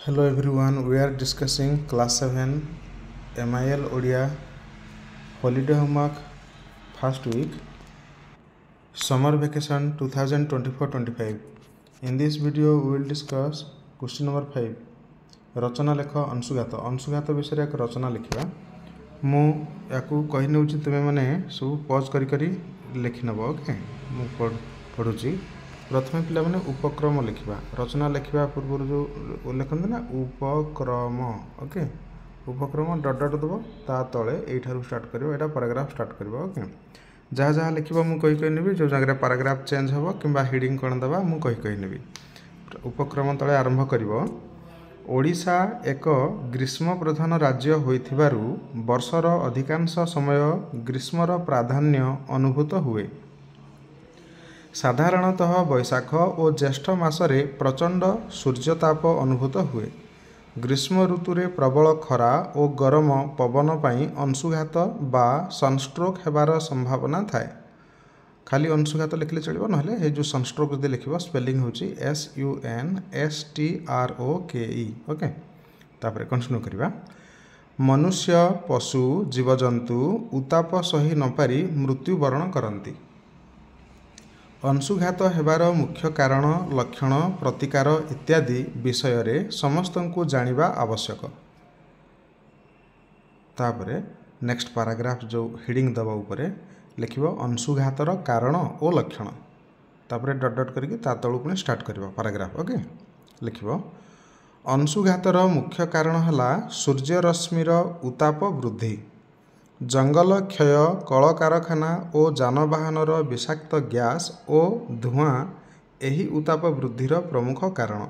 Hello everyone, we are discussing class 7 MIL Odia holiday homework first week summer vacation 2024-25. In this video we will discuss question number 5 रचना लेख अंशुघात अंशुघात विषय एक रचना लिखा मु याकू कही नउची तुमे माने सब पॉज करी करी लिखि नबो ओके मु पढुची प्रथम पिला माने उपक्रम लिखा रचना लिखा पूर्व जो लिखते ना उपक्रम ओके उपक्रम डट डट दब ता तले एठारु स्टार्ट करिवो एटा पैराग्राफ स्टार्ट करिवो ओके जहाँ जहाँ लिखा मु कही नेबी जो जगह पैराग्राफ चेंज हम कि हेडिंग कौन दबा मु कही नेबी उपक्रम तले आरंभ करिवो ओडिशा एक ग्रीष्म प्रधान राज्य होइथिबारु वर्षर अधिकांश समय ग्रीष्मर प्राधान्य अनुभूत हुए। साधारणतः वैशाख और ज्येष्ठ मासरे प्रचंड सूर्यताप अनुभूत हुए। ग्रीष्म ऋतुरे प्रबल खरा और गरम पवन पाई अंशुघात बा सनस्ट्रोक हेबार संभावना थाए। खाली अंशुघात लिखले चलिबो नहले हे जो सनस्ट्रोक जदि लिखिबो स्पेलिंग होची SUNSTROKE ओके तापर कंटिन्यू करिबा मनुष्य पशु जीवजंतु उताप सही न पारी मृत्युवरण करंती। अंशुघात हेबार मुख्य कारण लक्षण प्रतिकार इत्यादि विषय रे समस्तंकु जानिबा आवश्यक। तापरे नेक्स्ट पैराग्राफ जो हेडिंग दबा उपरे लिखिबो अंशुघातर कारण और लक्षण तापरे डट डट करके ता तळु पुणी स्टार्ट करिबो पैराग्राफ ओके लिखिबो अंशुघातर मुख्य कारण हला सूर्य रश्मिर उताप वृद्धि जंगल क्षय कल कारखाना और जानवाहनर विषाक्त गैस और धुआं एही उताप वृद्धिर प्रमुख कारण।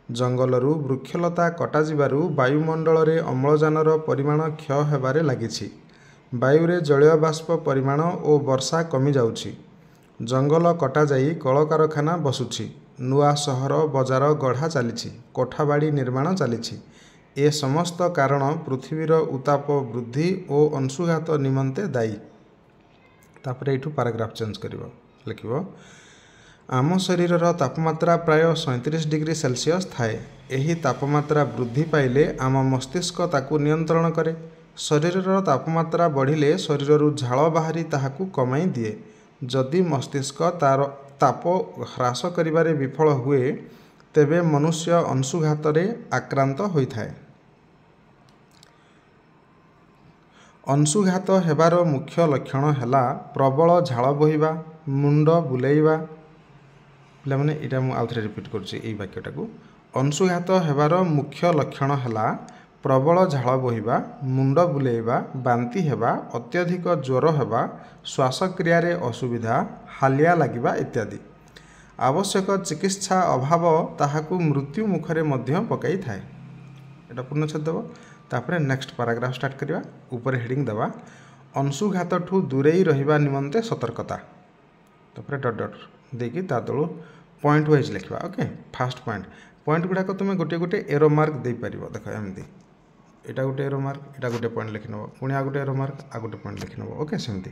जंगलरू वृक्षलता कटाजिबारु वायुमंडल रे अम्लजानर परिमाण क्षय हेबारे लागिछि। वायुरे जलीय बाष्प परिमाण और वर्षा कमी जाउछि। जंगल कटा जाई कल कारखाना बसुछि। नुआ सहर बजार गढ़ा चलीछि। कोठाबाड़ी निर्माण चलीछि। ए समस्त कारण पृथ्वीर उताप वृद्धि और अंशुघात निमंते दायी। तापर एठू पैराग्राफ चेंज करिवो लिखिबो आम शरीरर तापमात्रा प्राय 37 डिग्री सेल्सियस थाए। एही तापमात्रा वृद्धि पाइले आम मस्तिष्क ताकू नियंत्रण करे। शरीरर तापमात्रा बढ़िले शरीररू झाल बाहरी ताहाकू कमाई दिए। जदि मस्तिष्क तार ताप ह्रास करिबारे विफल हुए तेबे मनुष्य अंशुघात रे आक्रांत होइथाए। अंशुघात हेबार मुख्य लक्षण हैला प्रबल झाल बहिबा मुंड बुलेइबा पिला माने एटा मु आउथरे रिपीट करछि एई वाक्यटाकू अंशुघात हेबार मुख्य लक्षण हैला प्रबल झाल बहिबा मुंड बुलेइबा बांती हेबा अत्यधिक ज्वर हेबा श्वासक्रिया रे असुविधा हालिया लागिबा इत्यादि। आवश्यक चिकित्सा अभाव ताहाकू मृत्यु मुखरे मध्य पकाई थाए। एटा पूर्णच्छेद देव तापरे नेक्स्ट पैराग्राफ स्टार्ट करिवा ऊपर हेडिंग देवा अंशुघातठू दूरेई रहिबा निमंते सतर्कता तापरे डट डट देकी ता तळु पॉइंट वाइज लिखिबा ओके फर्स्ट पॉइंट गुडाक तुमे गोटे गोटे एरो मार्क दे परिबो देखो एमदी एटा गोटे एरो मार्क एटा गोटे पॉइंट लिखि नबो पुणी आ गोटे एरो मार्क आ गोटे पॉइंट लिखि नबो ओके सेमती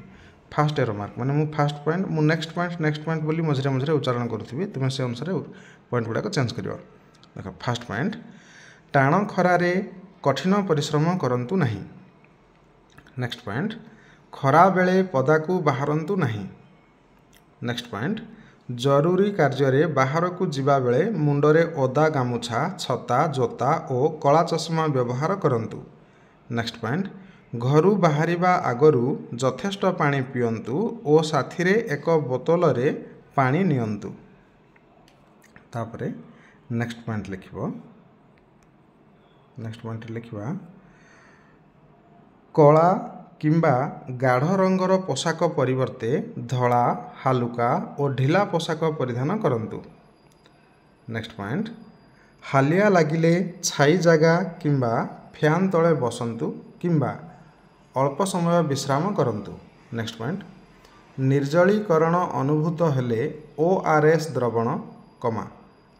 फर्स्ट एरो मार्क माने मु फर्स्ट पॉइंट मु नेक्स्ट पॉइंट बोली मझरे मझरे उच्चारण करूथिबी तुमे से अनुसार पॉइंट गुडाक चेंज करिवो देखो फर्स्ट पॉइंट टाण खरा रे कठिन परिश्रम करंतु नाही। नेक्स्ट पॉइंट खरा बेले पदाकू बाहरंतु नाही। नेक्स्ट पॉइंट जरूरी कार्य बाहर को जिबा बेले मुंडरे ओदा गामुछा छता जोता और कला चश्मा व्यवहार करंतु। नेक्स्ट पॉइंट घरू बाहरिबा आगरू यथेष्ट पानी पियंतु और साथी रे एक बोतल रे पानी नियंतु। तापरे नेक्स्ट पॉइंट लिखिबो नेक्स्ट पॉइंट लिखिबा कला किंबा गाढ़ रंगर पोशाक परिवर्ते धला हालुका और ढिला पोशाक परिधान करंतु। नेक्स्ट पॉइंट हालिया लागिले छाई जगह किंबा फैन तले बसंतु किंबा अल्प समय विश्राम करंतु। नेक्स्ट पॉइंट निर्जलीकरण अनुभूत हेले ORS द्रवण कमा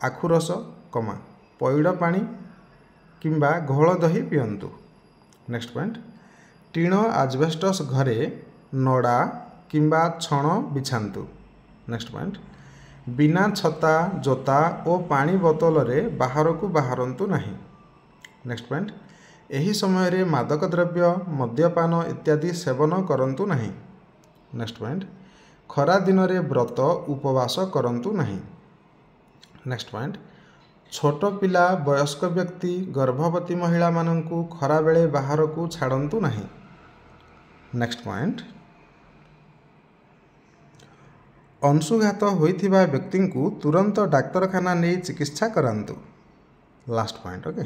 आखुरस कमा पैड़ पानी किंबा घोल दही पियंतु। नेक्स्ट पॉइंट टीण आजबेस्टस घरे नड़ा किंबा छण बिछांतु। नेक्स्ट पॉइंट बिना छता जोता और पानी बोतल रे बाहर को बाहरंतु नहीं। नेक्स्ट पॉइंट एही समय रे मादक द्रव्य मद्यपान इत्यादि सेवन करंतु नहीं। नेक्स्ट पॉइंट खरा दिन रे व्रत उपवास करंतु नहीं। नेक्स्ट पॉइंट छोट पिला वयस्क व्यक्ति गर्भवती महिला मानंकु खरा बेले बाहर को छाड़ंतु नहीं। नेक्स्ट पॉइंट अंशुघात होइथिबा व्यक्ति को तुरंत डाक्तरखाना नहीं चिकित्सा करांतु। लास्ट पॉइंट ओके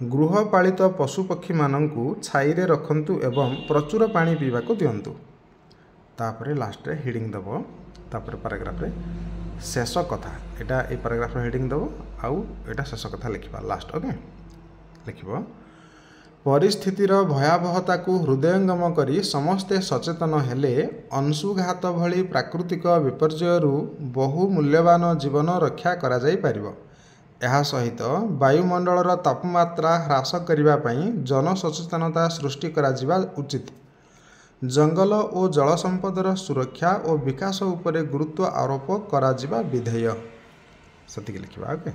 गृहपालित पशुपक्षी मानंकु छाई रे रखंतु एवं प्रचुर पानी पीवा को दियंतु। तापरे लास्ट रे हेडिंग दबो तापरे पैराग्राफ रे शेष कथा एटा ए पैराग्राफ रे हेडिंग दबो आउ एटा शेष कथा लिखिबा लास्ट ओके लिखिबो परिस्थितिर भयावहता को हृदयंगम करी समस्ते सचेतन हेले अंशुघात भली प्राकृतिक विपर्ययरू बहु मूल्यवान जीवन रक्षा करा जाई परिबो। एहा सहित वायुमंडलर तापमात्रा ह्रास करिबा पई जनसचेतनता सृष्टि करा जिबा उचित। जंगल और जल संपदर सुरक्षा और विकास उपरे गुरुत्व आरोप करा जिबा विधेय सतिक लिखिबा ओके।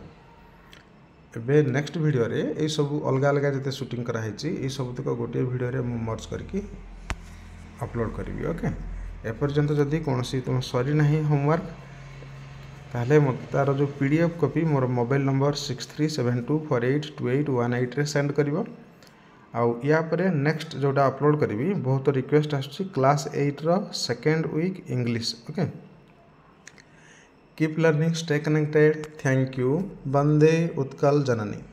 एबे नेक्स्ट वीडियो रे ए सब अलग अलग जते शूटिंग करा हैछि ए सब तक गोटे वीडियो रे मु मर्ज करके अपलोड करिवि ओके। ए पर्यंत जदी कोनसी तुम सरी नहीं होमवर्क ताहले मते तार जो पीडीएफ कॉपी मोर मोबाइल नंबर 6372482818 रे सेंड करिवो। आउ या परे नेक्स्ट जोटा अपलोड करिवि बहुत रिक्वेस्ट आछि क्लास 8 रो second week English okay. Keep learning stay connected thank you Vande Utkal Janani.